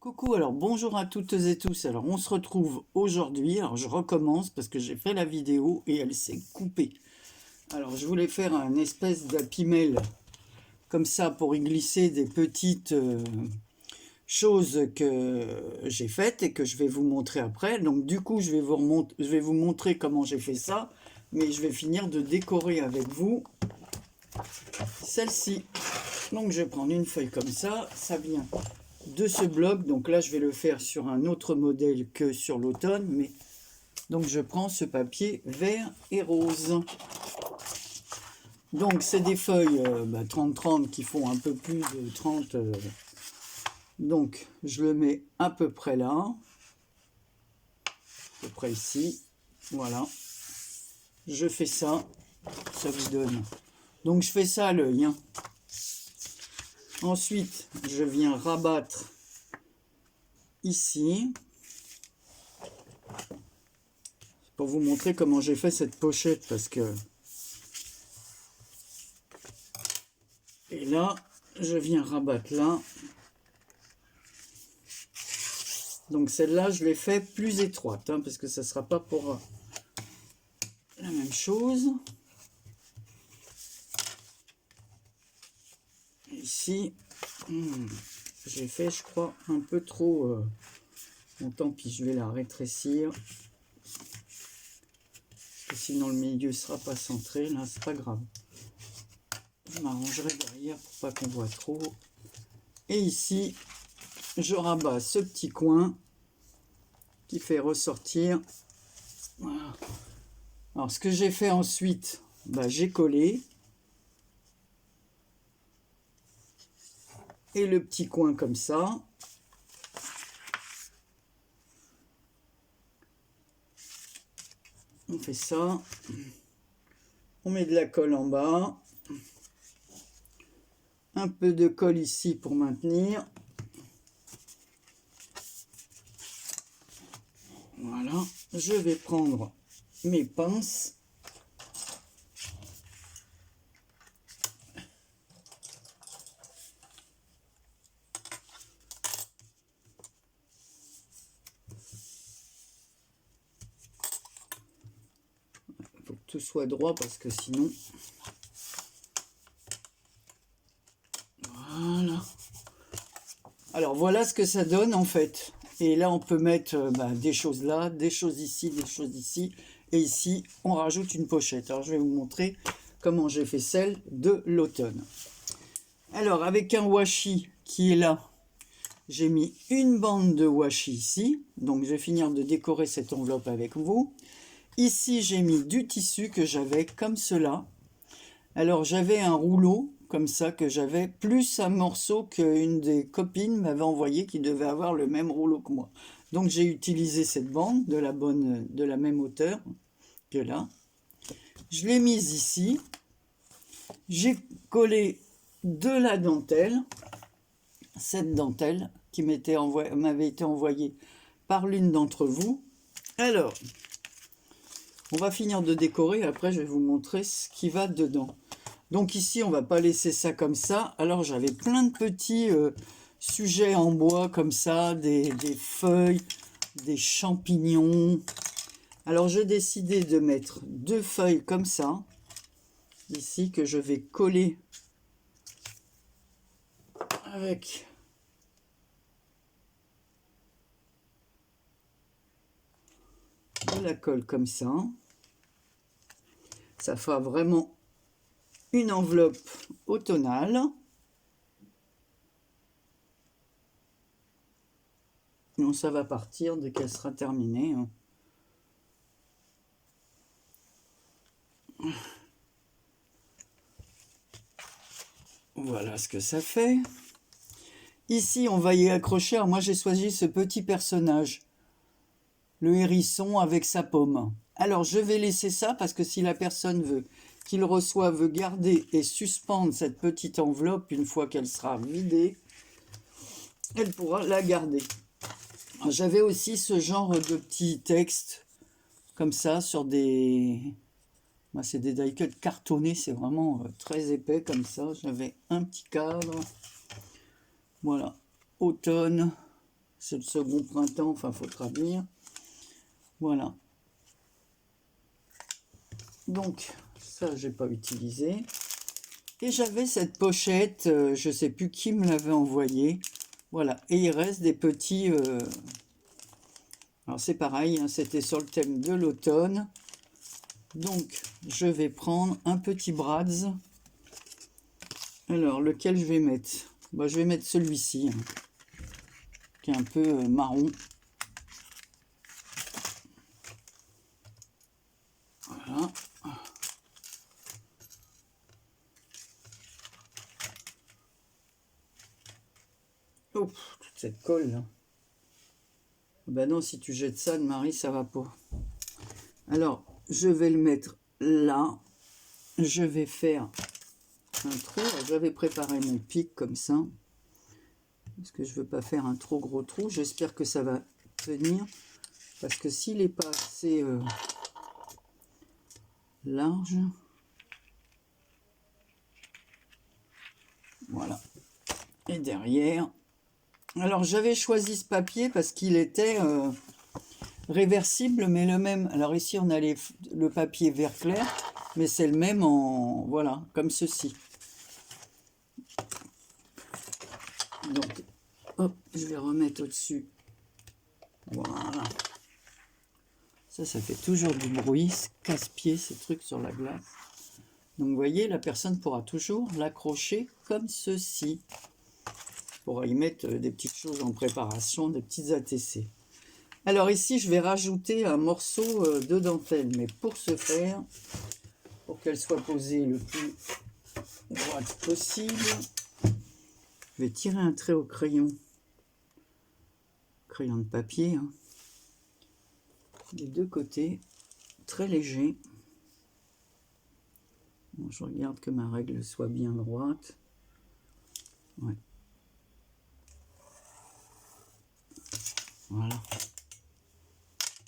Coucou, alors bonjour à toutes et tous. Alors on se retrouve aujourd'hui. Alors je recommence parce que j'ai fait la vidéo et elle s'est coupée. Alors je voulais faire un espèce d'happy mail comme ça pour y glisser des petites choses que j'ai faites et que je vais vous montrer après. Donc du coup je vais vous montrer comment j'ai fait ça, mais je vais finir de décorer avec vous celle-ci. Donc je vais prendre une feuille comme ça vient de ce bloc. Donc là je vais le faire sur un autre modèle que sur l'automne, mais donc je prends ce papier vert et rose. Donc c'est des feuilles 30-30 qui font un peu plus de 30, donc je le mets à peu près là, à peu près ici, voilà. Je fais ça, ça vous donne, donc je fais ça à l'œil, hein. Ensuite je viens rabattre ici pour vous montrer comment j'ai fait cette pochette, parce que et là je viens rabattre là. Donc celle-là je l'ai fait plus étroite, hein, parce que ça ne sera pas pour la même chose. Ici j'ai fait, je crois, un peu trop bon, tant pis, je vais la rétrécir parce que sinon le milieu ne sera pas centré. Là c'est pas grave, je m'arrangerai derrière pour pas qu'on voit trop. Et ici je rabats ce petit coin qui fait ressortir. Voilà. Alors ce que j'ai fait ensuite, j'ai collé, et le petit coin comme ça. On fait ça, on met de la colle en bas, un peu de colle ici pour maintenir. Voilà, je vais prendre mes pinces. Il faut que tout soit droit parce que sinon... Voilà. Alors voilà ce que ça donne en fait. Et là on peut mettre des choses là, des choses ici, des choses ici. Et ici on rajoute une pochette. Alors je vais vous montrer comment j'ai fait celle de l'automne. Alors avec un washi qui est là, j'ai mis une bande de washi ici. Donc je vais finir de décorer cette enveloppe avec vous. Ici j'ai mis du tissu que j'avais comme cela. Alors j'avais un rouleau comme ça que j'avais, plus un morceau qu'une des copines m'avait envoyé qui devait avoir le même rouleau que moi. Donc j'ai utilisé cette bande de la même hauteur que là. Je l'ai mise ici. J'ai collé de la dentelle, cette dentelle qui m'avait été envoyée par l'une d'entre vous. Alors, on va finir de décorer, après je vais vous montrer ce qui va dedans. Donc ici, on va pas laisser ça comme ça. Alors j'avais plein de petits sujets en bois comme ça, des feuilles, des champignons. Alors j'ai décidé de mettre deux feuilles comme ça, ici, que je vais coller avec de la colle comme ça. Ça fera vraiment une enveloppe automnale. Non, ça va partir dès qu'elle sera terminée, hein. Voilà ce que ça fait. Ici, on va y accrocher. Alors moi, j'ai choisi ce petit personnage, le hérisson avec sa paume. Alors, je vais laisser ça parce que si la personne veut qu'il reçoive, veut garder et suspendre cette petite enveloppe une fois qu'elle sera vidée, elle pourra la garder. J'avais aussi ce genre de petits textes comme ça sur des... c'est des die cuts cartonnés, c'est vraiment très épais comme ça. J'avais un petit cadre. Voilà, automne, c'est le second printemps, enfin, il faut traduire. Voilà. Donc, ça, j'ai pas utilisé. Et j'avais cette pochette, je sais plus qui me l'avait envoyée. Voilà, et il reste des petits... Alors c'est pareil, hein, c'était sur le thème de l'automne. Donc, je vais prendre un petit Brad's. Alors, lequel je vais mettre? Bah, je vais mettre celui-ci, hein, qui est un peu marron. Voilà. Oh, toute cette colle là. Ben non, si tu jettes ça, Anne-Marie, ça va pas. Alors, je vais le mettre là. Je vais faire un trou. J'avais préparé mon pic comme ça. Parce que je veux pas faire un trop gros trou. J'espère que ça va tenir. Parce que s'il n'est pas assez large. Voilà. Et derrière. Alors, j'avais choisi ce papier parce qu'il était réversible, mais le même. Alors ici, on a le papier vert clair, mais c'est le même en... Voilà, comme ceci. Donc, hop, je vais remettre au-dessus. Voilà. Ça fait toujours du bruit, casse-pied, ces trucs sur la glace. Donc, vous voyez, la personne pourra toujours l'accrocher comme ceci. Pour y mettre des petites choses en préparation, des petites ATC. Alors ici, je vais rajouter un morceau de dentelle, mais pour ce faire, pour qu'elle soit posée le plus droite possible, je vais tirer un trait au crayon de papier, hein, des deux côtés, très léger. Bon, je regarde que ma règle soit bien droite. Ouais. Voilà.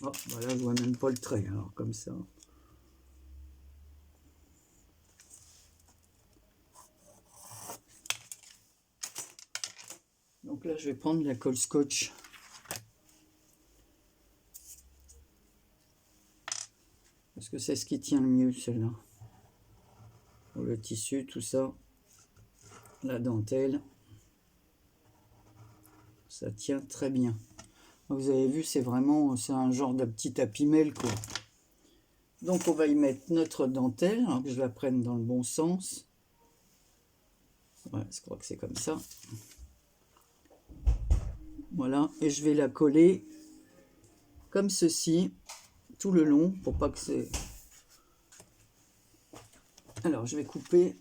Oh, voilà, je vois même pas le trait, alors comme ça. Donc là, je vais prendre la colle scotch. Parce que c'est ce qui tient le mieux, celle-là. Le tissu, tout ça. La dentelle. Ça tient très bien. Vous avez vu, c'est vraiment, c'est un genre de petit tapis-mêle, quoi. Donc on va y mettre notre dentelle, alors que je la prenne dans le bon sens. Ouais, je crois que c'est comme ça. Voilà, et je vais la coller comme ceci, tout le long, pour pas que c'est... Alors je vais couper.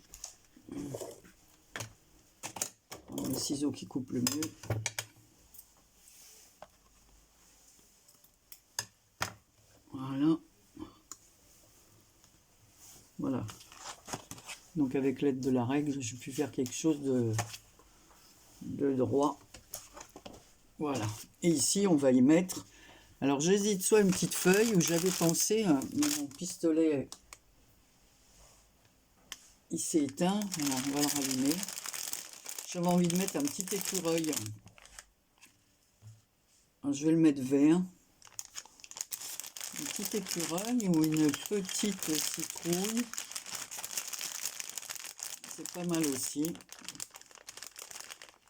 Les ciseaux qui coupent le mieux. Voilà. Voilà. Donc avec l'aide de la règle, j'ai pu faire quelque chose de droit. Voilà. Et ici, on va y mettre... Alors j'hésite soit une petite feuille, où j'avais pensé, mais mon pistolet, il s'est éteint. Alors on va le rallumer. J'avais envie de mettre un petit écureuil. Alors, je vais le mettre vert. Un petit écureuil ou une petite citrouille. C'est pas mal aussi.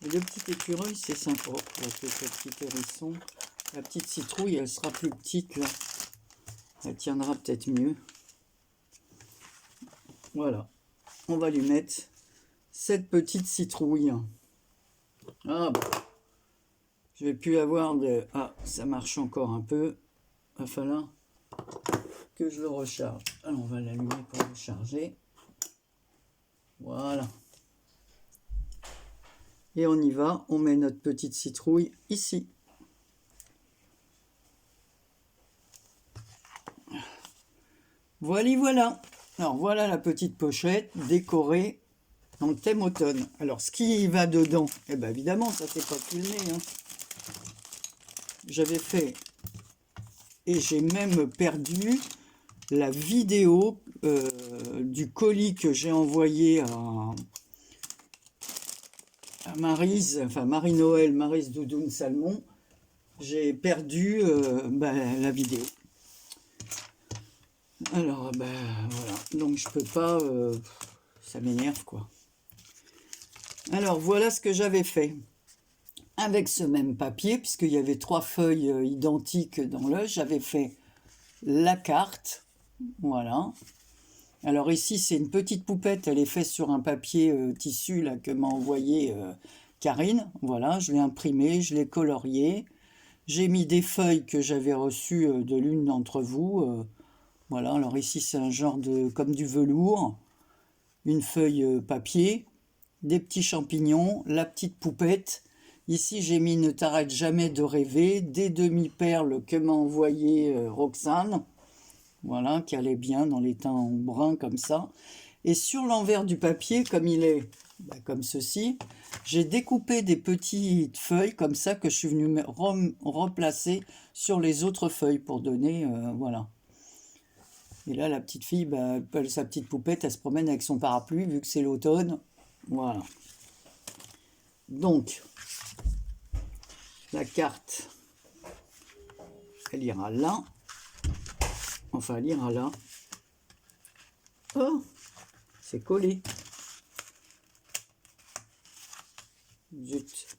Et le petit écureuil, c'est sympa. Avec le petit hérisson. La petite citrouille, elle sera plus petite là. Elle tiendra peut-être mieux. Voilà. On va lui mettre cette petite citrouille. Ah, bah. Je vais plus avoir de... Ah, ça marche encore un peu. Il va falloir que je le recharge. Alors, on va l'allumer pour le charger. Voilà. Et on y va. On met notre petite citrouille ici. Voilà, voilà. Alors, voilà la petite pochette décorée dans le thème automne. Alors, ce qui va dedans, eh bien, évidemment, ça c'est pas filmé. Hein. J'avais fait, et j'ai même perdu la vidéo du colis que j'ai envoyé à Maryse, enfin Marie-Noël, Maryse Doudoune Salmon. j'ai perdu la vidéo. Alors, voilà. Donc, je peux pas... ça m'énerve, quoi. Alors, voilà ce que j'avais fait. Avec ce même papier, puisqu'il y avait 3 feuilles identiques dans le, j'avais fait la carte. Voilà. Alors ici, c'est une petite poupette. Elle est faite sur un papier tissu là, que m'a envoyé Karine. Voilà, je l'ai imprimé, je l'ai colorié. J'ai mis des feuilles que j'avais reçues de l'une d'entre vous. Voilà, alors ici, c'est un genre de... comme du velours. Une feuille papier, des petits champignons, la petite poupette. Ici, j'ai mis Ne t'arrête jamais de rêver, des demi-perles que m'a envoyé Roxane. Voilà, qui allait bien dans les teints bruns comme ça. Et sur l'envers du papier, comme il est comme ceci, j'ai découpé des petites feuilles comme ça que je suis venu replacer sur les autres feuilles pour donner, voilà. Et là, la petite fille, sa petite poupette, elle se promène avec son parapluie, vu que c'est l'automne. Voilà. Donc, la carte, elle ira là. Enfin, elle ira là. Oh, c'est collé. Zut.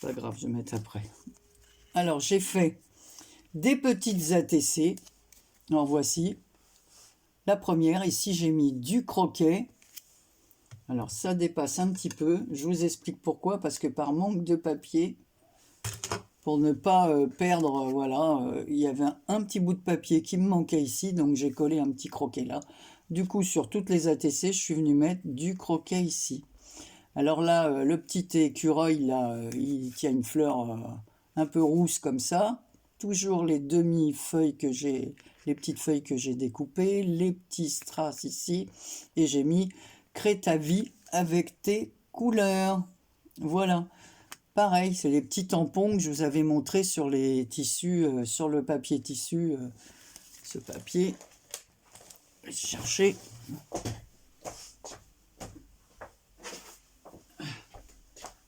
Pas grave, je vais mettre après. Alors, j'ai fait des petites ATC. Alors, voici. La première, ici, j'ai mis du croquet. Alors, ça dépasse un petit peu. Je vous explique pourquoi. Parce que par manque de papier, pour ne pas perdre, voilà, il y avait un petit bout de papier qui me manquait ici. Donc, j'ai collé un petit croquet là. Du coup, sur toutes les ATC, je suis venu mettre du croquet ici. Alors là, le petit écureuil, là, il tient une fleur un peu rousse comme ça. Toujours les demi-feuilles que j'ai, les petites feuilles que j'ai découpées, les petits strass ici. Et j'ai mis crée ta vie avec tes couleurs. Voilà. Pareil, c'est les petits tampons que je vous avais montrés sur les tissus, sur le papier tissu. Ce papier, je vais chercher.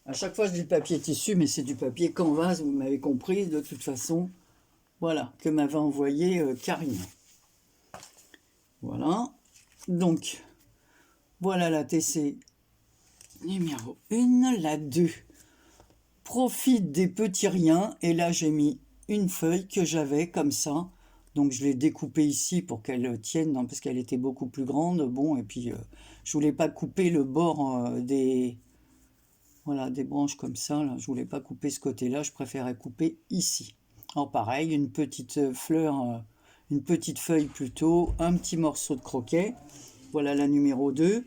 À chaque fois, je dis papier tissu, mais c'est du papier canvas, vous m'avez compris, de toute façon. Voilà, que m'avait envoyé Karine. Voilà. Donc, voilà la TC numéro 1. La 2. Profite des petits riens. Et là, j'ai mis une feuille que j'avais comme ça. Donc, je l'ai découpée ici pour qu'elle tienne, parce qu'elle était beaucoup plus grande. Bon, et puis, je voulais pas couper le bord des... Voilà, des branches comme ça, là. Je voulais pas couper ce côté-là, je préférais couper ici. Alors pareil, une petite fleur, une petite feuille plutôt, un petit morceau de croquet. Voilà la numéro 2.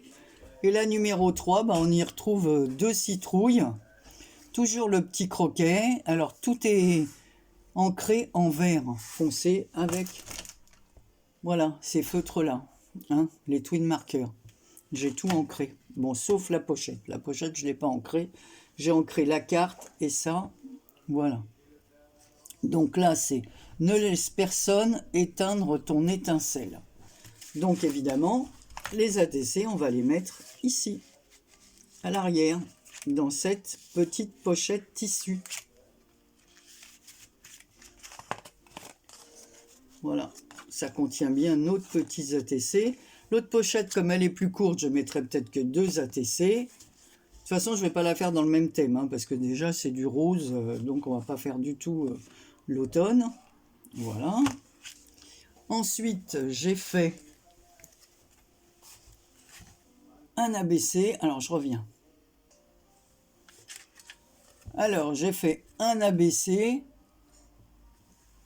Et la numéro 3, on y retrouve 2 citrouilles. Toujours le petit croquet. Alors tout est ancré en vert foncé avec, voilà, ces feutres-là, hein, les twin markers. J'ai tout ancré. Bon, sauf la pochette. La pochette, je ne l'ai pas ancrée. J'ai ancré la carte et ça, voilà. Donc là, c'est ne laisse personne éteindre ton étincelle. Donc évidemment, les ATC, on va les mettre ici, à l'arrière, dans cette petite pochette tissu. Voilà, ça contient bien nos petits ATC. L'autre pochette, comme elle est plus courte, je mettrai peut-être que 2 ATC. De toute façon, je ne vais pas la faire dans le même thème, hein, parce que déjà, c'est du rose, donc on ne va pas faire du tout l'automne. Voilà. Ensuite, j'ai fait un ABC. Alors, je reviens. Alors, j'ai fait un ABC.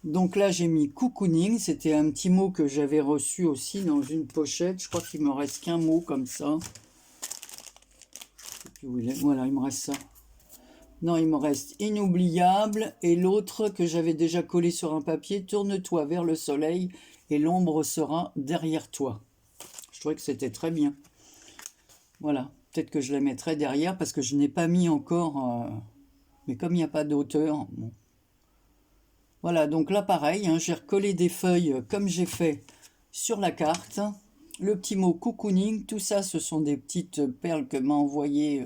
Donc là, j'ai mis cocooning. C'était un petit mot que j'avais reçu aussi dans une pochette. Je crois qu'il me reste qu'un mot comme ça. Voilà, il me reste ça. Non, il me reste inoubliable. Et l'autre que j'avais déjà collé sur un papier, tourne-toi vers le soleil et l'ombre sera derrière toi. Je trouvais que c'était très bien. Voilà, peut-être que je la mettrai derrière parce que je n'ai pas mis encore... mais comme il n'y a pas d'auteur... Bon. Voilà, donc là pareil, hein, j'ai recollé des feuilles comme j'ai fait sur la carte. Le petit mot cocooning, tout ça ce sont des petites perles que m'a envoyé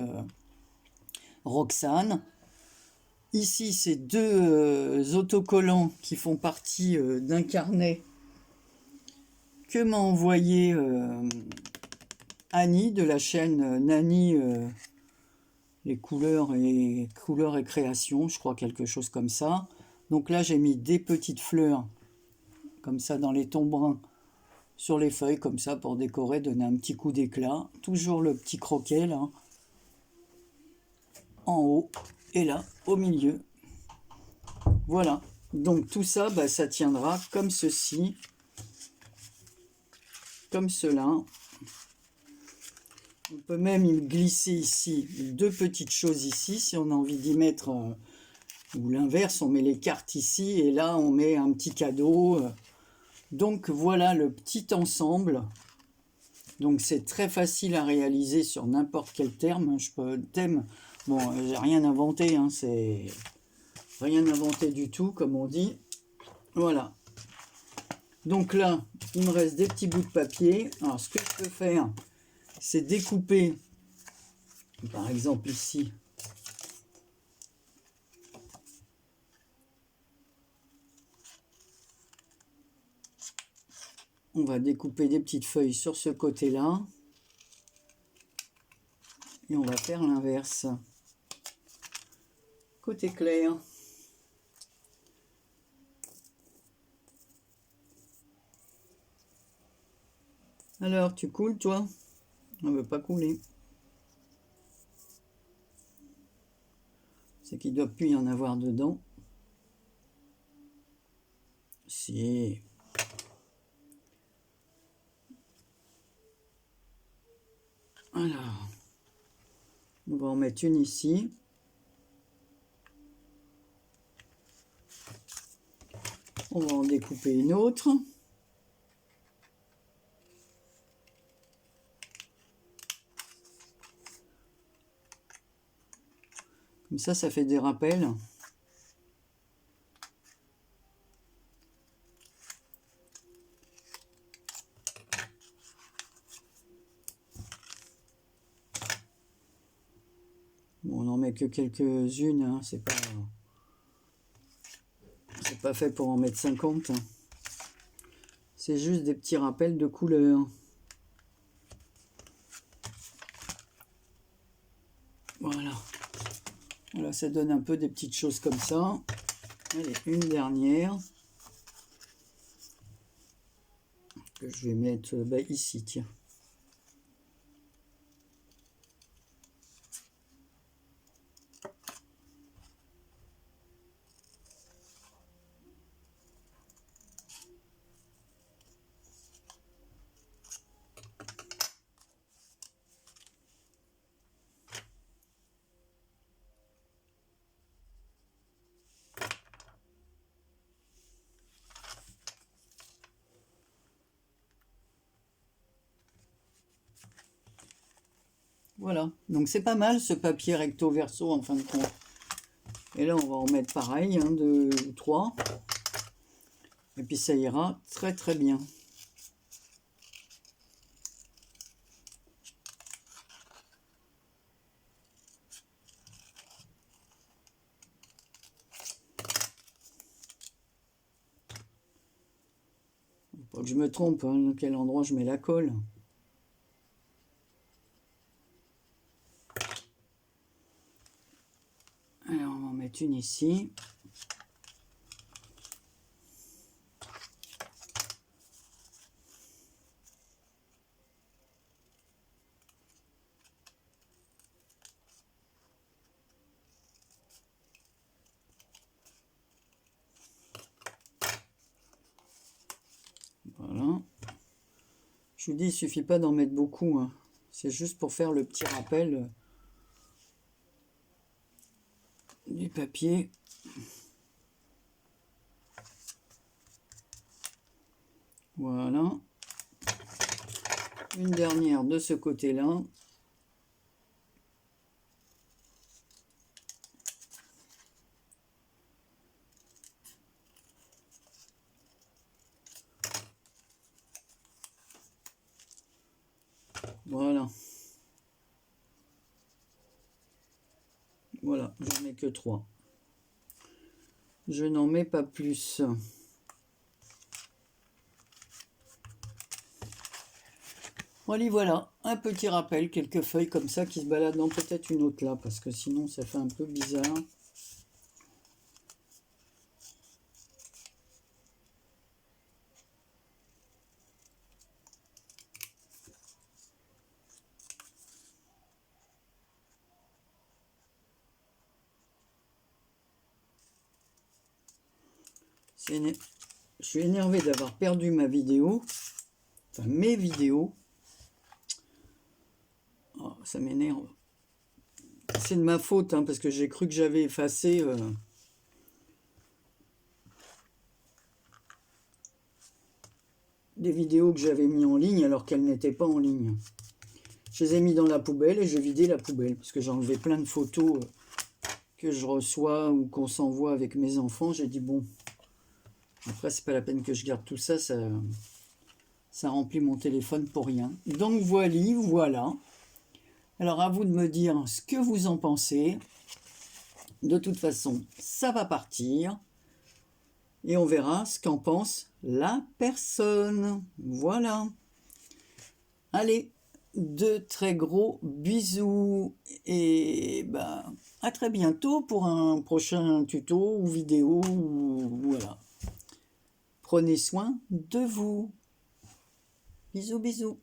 Roxane. Ici, c'est deux autocollants qui font partie d'un carnet que m'a envoyé Annie de la chaîne Nani, les couleurs et créations, je crois quelque chose comme ça. Donc là, j'ai mis des petites fleurs comme ça dans les tons bruns sur les feuilles comme ça pour décorer, donner un petit coup d'éclat. Toujours le petit croquet là, en haut et là au milieu. Voilà, donc tout ça, bah, ça tiendra comme ceci, comme cela. On peut même y glisser ici deux petites choses ici, si on a envie d'y mettre, ou l'inverse, on met les cartes ici, et là on met un petit cadeau. Donc voilà le petit ensemble. Donc c'est très facile à réaliser sur n'importe quel thème. Bon, j'ai rien inventé, hein, c'est rien inventé du tout, comme on dit. Voilà. Donc là, il me reste des petits bouts de papier. Alors, ce que je peux faire, c'est découper, par exemple ici, on va découper des petites feuilles sur ce côté-là. Et on va faire l'inverse. Côté clair. Alors, tu coules, toi? On ne veut pas couler. C'est qu'il ne doit plus y en avoir dedans. Si. Alors, on va en mettre une ici. On va en découper une autre. Comme ça fait des rappels. Bon, on n'en met que quelques-unes, hein. C'est pas fait pour en mettre 50. C'est juste des petits rappels de couleurs. Voilà. Voilà, ça donne un peu des petites choses comme ça. Allez, une dernière. Que je vais mettre ici, tiens. Voilà, donc c'est pas mal ce papier recto verso en fin de compte. Et là on va en mettre pareil, 2 ou 3. Et puis ça ira très très bien. Pas que je me trompe, dans quel endroit je mets la colle. Alors on va en mettre une ici. Voilà. Je vous dis, il suffit pas d'en mettre beaucoup, hein. C'est juste pour faire le petit rappel du papier. Voilà. Une dernière de ce côté-là. Voilà. Voilà, j'en mets que 3. Je n'en mets pas plus. Voilà, un petit rappel, quelques feuilles comme ça qui se baladent dans peut-être une autre là, parce que sinon ça fait un peu bizarre. Je suis énervé d'avoir perdu ma vidéo, enfin mes vidéos. Oh, ça m'énerve. C'est de ma faute, hein, parce que j'ai cru que j'avais effacé des vidéos que j'avais mis en ligne alors qu'elles n'étaient pas en ligne. Je les ai mis dans la poubelle et j'ai vidé la poubelle parce que j'ai enlevé plein de photos que je reçois ou qu'on s'envoie avec mes enfants. J'ai dit bon, après c'est pas la peine que je garde tout ça, ça remplit mon téléphone pour rien. Donc voilà. Alors à vous de me dire ce que vous en pensez. De toute façon, ça va partir. Et on verra ce qu'en pense la personne. Voilà. Allez, de très gros bisous. Et à très bientôt pour un prochain tuto ou vidéo. Voilà. Prenez soin de vous. Bisous, bisous.